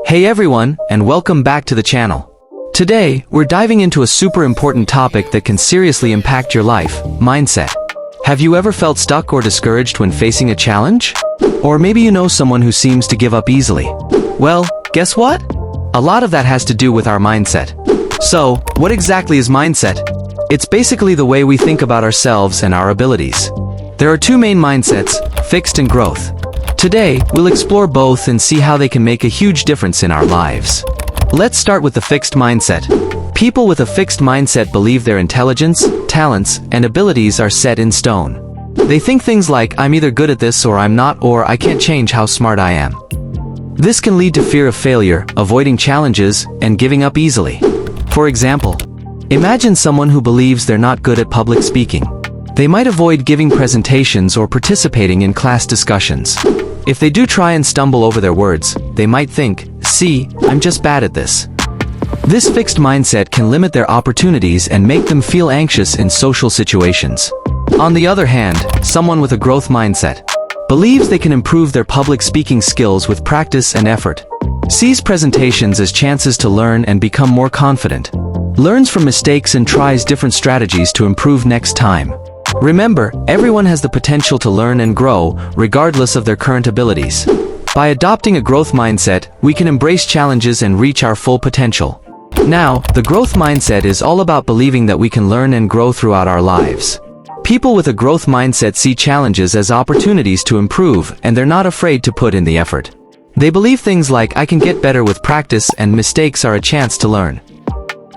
Hey everyone, and welcome back to the channel. Today, we're diving into a super important topic that can seriously impact your life: mindset. Have you ever felt stuck or discouraged when facing a challenge? Or maybe you know someone who seems to give up easily. Well, guess what? A lot of that has to do with our mindset. So, what exactly is mindset? It's basically the way we think about ourselves and our abilities. There are two main mindsets: fixed and growth. Today, we'll explore both and see how they can make a huge difference in our lives. Let's start with the fixed mindset. People with a fixed mindset believe their intelligence, talents, and abilities are set in stone. They think things like, I'm either good at this or I'm not, or I can't change how smart I am. This can lead to fear of failure, avoiding challenges, and giving up easily. For example, imagine someone who believes they're not good at public speaking. They might avoid giving presentations or participating in class discussions. If they do try and stumble over their words, they might think, see, I'm just bad at this. This fixed mindset can limit their opportunities and make them feel anxious in social situations. On the other hand, someone with a growth mindset believes they can improve their public speaking skills with practice and effort, sees presentations as chances to learn and become more confident, learns from mistakes and tries different strategies to improve next time. Remember, everyone has the potential to learn and grow, regardless of their current abilities. By adopting a growth mindset, we can embrace challenges and reach our full potential. Now, the growth mindset is all about believing that we can learn and grow throughout our lives. People with a growth mindset see challenges as opportunities to improve, and they're not afraid to put in the effort. They believe things like, I can get better with practice, and mistakes are a chance to learn.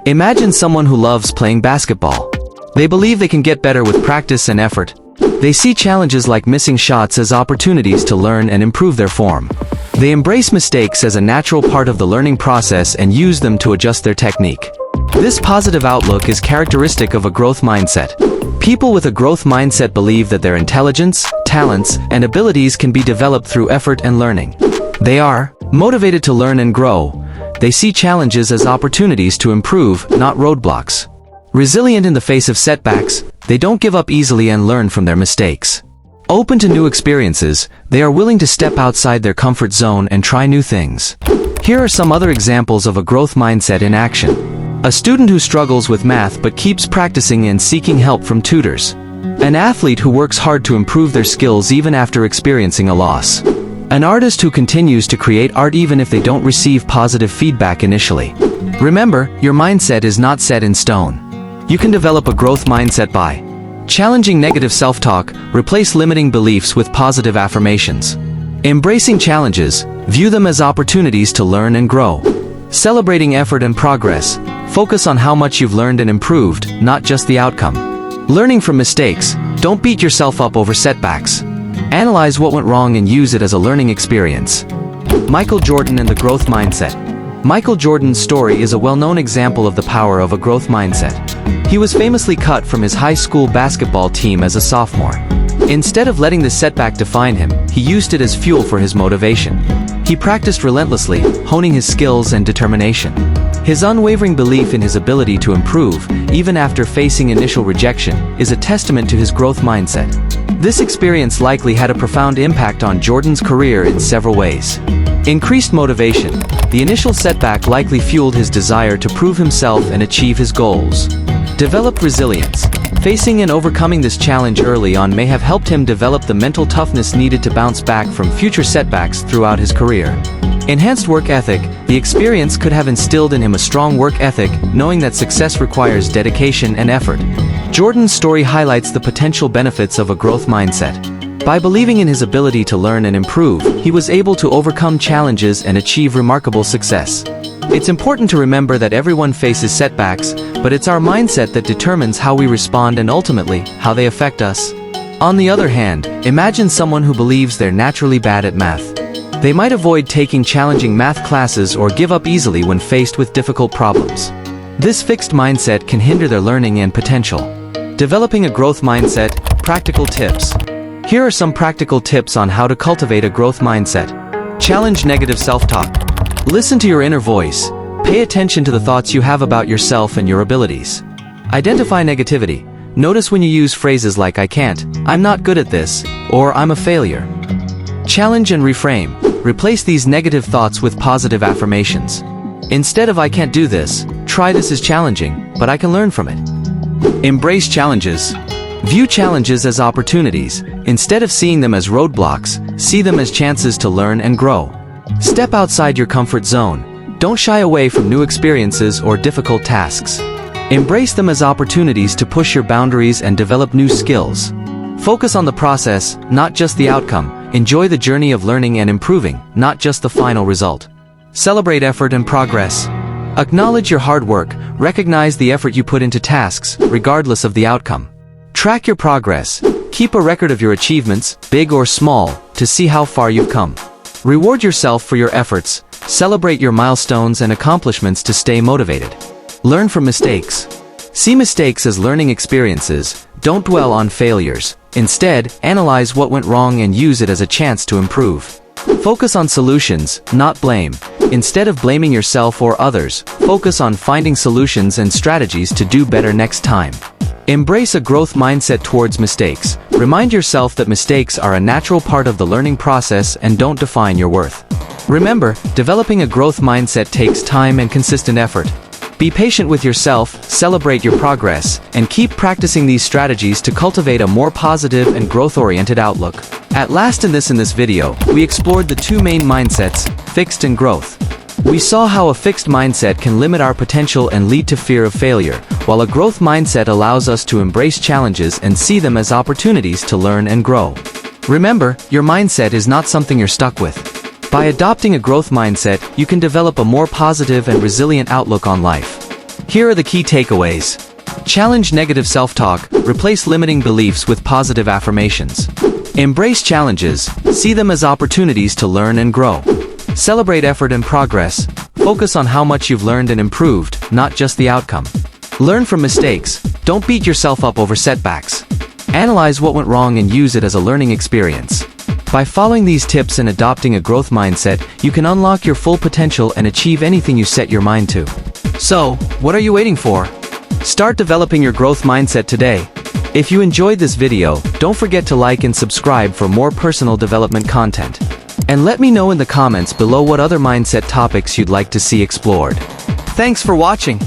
Imagine someone who loves playing basketball. They believe they can get better with practice and effort. They see challenges like missing shots as opportunities to learn and improve their form. They embrace mistakes as a natural part of the learning process and use them to adjust their technique. This positive outlook is characteristic of a growth mindset. People with a growth mindset believe that their intelligence, talents, and abilities can be developed through effort and learning. They are motivated to learn and grow. They see challenges as opportunities to improve, not roadblocks. Resilient in the face of setbacks, they don't give up easily and learn from their mistakes. Open to new experiences, they are willing to step outside their comfort zone and try new things. Here are some other examples of a growth mindset in action. A student who struggles with math but keeps practicing and seeking help from tutors. An athlete who works hard to improve their skills even after experiencing a loss. An artist who continues to create art even if they don't receive positive feedback initially. Remember, your mindset is not set in stone. You can develop a growth mindset by challenging negative self-talk, replace limiting beliefs with positive affirmations. Embracing challenges, view them as opportunities to learn and grow. Celebrating effort and progress, focus on how much you've learned and improved, not just the outcome. Learning from mistakes, don't beat yourself up over setbacks. Analyze what went wrong and use it as a learning experience. Michael Jordan and the growth mindset. Michael Jordan's story is a well-known example of the power of a growth mindset. He was famously cut from his high school basketball team as a sophomore. Instead of letting the setback define him, he used it as fuel for his motivation. He practiced relentlessly, honing his skills and determination. His unwavering belief in his ability to improve, even after facing initial rejection, is a testament to his growth mindset. This experience likely had a profound impact on Jordan's career in several ways. Increased motivation. The initial setback likely fueled his desire to prove himself and achieve his goals. Developed resilience. Facing and overcoming this challenge early on may have helped him develop the mental toughness needed to bounce back from future setbacks throughout his career. Enhanced work ethic. The experience could have instilled in him a strong work ethic, knowing that success requires dedication and effort. Jordan's story highlights the potential benefits of a growth mindset. By believing in his ability to learn and improve, he was able to overcome challenges and achieve remarkable success. It's important to remember that everyone faces setbacks, but it's our mindset that determines how we respond and ultimately, how they affect us. On the other hand, imagine someone who believes they're naturally bad at math. They might avoid taking challenging math classes or give up easily when faced with difficult problems. This fixed mindset can hinder their learning and potential. Developing a growth mindset. Practical tips. Here are some practical tips on how to cultivate a growth mindset. Challenge negative self-talk. Listen to your inner voice. Pay attention to the thoughts you have about yourself and your abilities. Identify negativity. Notice when you use phrases like I can't, I'm not good at this, or I'm a failure. Challenge and reframe. replace these negative thoughts with positive affirmations. Instead of "I can't do this," try "This is challenging, but I can learn from it." Embrace challenges. View challenges as opportunities. Instead of seeing them as roadblocks, see them as chances to learn and grow. Step outside your comfort zone. Don't shy away from new experiences or difficult tasks. Embrace them as opportunities to push your boundaries and develop new skills. Focus on the process, not just the outcome. Enjoy the journey of learning and improving, not just the final result. Celebrate effort and progress. Acknowledge your hard work. Recognize the effort you put into tasks, regardless of the outcome. Track your progress. Keep a record of your achievements, big or small, to see how far you've come. Reward yourself for your efforts. Celebrate your milestones and accomplishments to stay motivated. Learn from mistakes. See mistakes as learning experiences. Don't dwell on failures. Instead, analyze what went wrong and use it as a chance to improve. Focus on solutions, not blame. Instead of blaming yourself or others, focus on finding solutions and strategies to do better next time. Embrace a growth mindset towards mistakes. Remind yourself that mistakes are a natural part of the learning process and don't define your worth. Remember, developing a growth mindset takes time and consistent effort. Be patient with yourself, celebrate your progress, and keep practicing these strategies to cultivate a more positive and growth-oriented outlook. At last in this video, we explored the two main mindsets, fixed and growth. We saw how a fixed mindset can limit our potential and lead to fear of failure, while a growth mindset allows us to embrace challenges and see them as opportunities to learn and grow. Remember, your mindset is not something you're stuck with. By adopting a growth mindset, you can develop a more positive and resilient outlook on life. Here are the key takeaways. Challenge negative self-talk, replace limiting beliefs with positive affirmations. Embrace challenges, see them as opportunities to learn and grow. Celebrate effort and progress, focus on how much you've learned and improved, not just the outcome. Learn from mistakes, don't beat yourself up over setbacks. Analyze what went wrong and use it as a learning experience. By following these tips and adopting a growth mindset, you can unlock your full potential and achieve anything you set your mind to. So, what are you waiting for? Start developing your growth mindset today. If you enjoyed this video, don't forget to like and subscribe for more personal development content. And let me know in the comments below what other mindset topics you'd like to see explored. Thanks for watching.